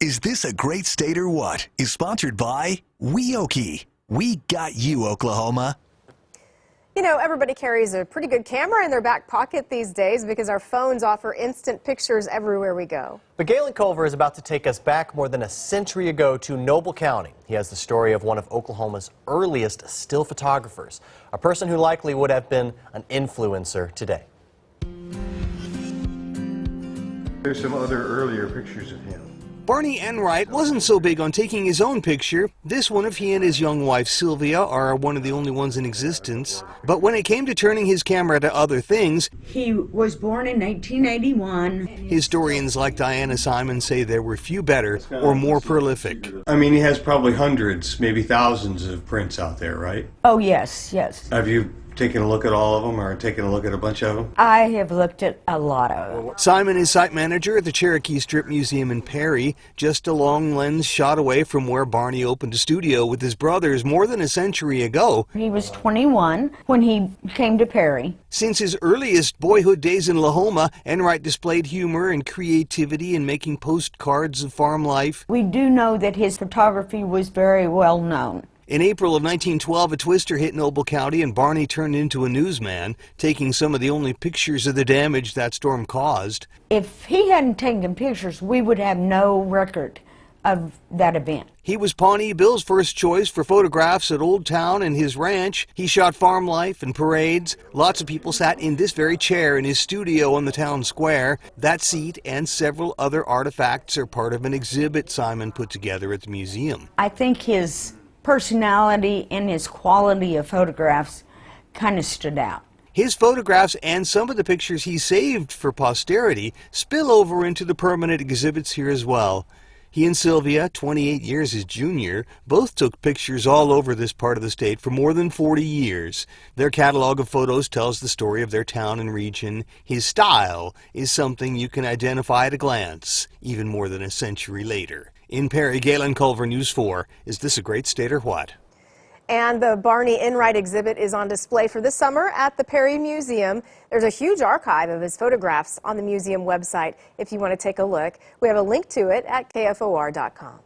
Is this a great state or what? Is sponsored by Weoki. We got you, Oklahoma. You know, everybody carries a pretty good camera in their back pocket these days because our phones offer instant pictures everywhere we go. But Galen Culver is about to take us back more than a century ago to Noble County. He has the story of one of Oklahoma's earliest still photographers, a person who likely would have been an influencer today. There's some other earlier pictures of him. Barney Enright wasn't so big on taking his own picture. This one of he and his young wife Sylvia are one of the only ones in existence. But when it came to turning his camera to other things, he was born in 1981. Historians like Diana Simon say there were few better or more prolific. I mean, he has probably hundreds, maybe thousands of prints out there, right? Oh, yes, yes. Have you taken a look at all of them or taken a look at a bunch of them? I have looked at a lot of them. Simon is site manager at the Cherokee Strip Museum in Perry, just a long lens shot away from where Barney opened a studio with his brothers more than a century ago. He was 21 when he came to Perry. Since his earliest boyhood days in Lahoma, Enright displayed humor and creativity in making postcards of farm life. We do know that his photography was very well known. In April of 1912, a twister hit Noble County and Barney turned into a newsman, taking some of the only pictures of the damage that storm caused. If he hadn't taken pictures, we would have no record of that event. He was Pawnee Bill's first choice for photographs at Old Town and his ranch. He shot farm life and parades. Lots of people sat in this very chair in his studio on the town square. That seat and several other artifacts are part of an exhibit Simon put together at the museum. I think his personality and his quality of photographs kind of stood out. His photographs and some of the pictures he saved for posterity spill over into the permanent exhibits here as well. He and Sylvia, 28 years his junior, both took pictures all over this part of the state for more than 40 years. Their catalog of photos tells the story of their town and region. His style is something you can identify at a glance, even more than a century later. In Perry, Galen Culver, News 4. Is this a great state or what? And the Barney Enright exhibit is on display for this summer at the Perry Museum. There's a huge archive of his photographs on the museum website if you want to take a look. We have a link to it at KFOR.com.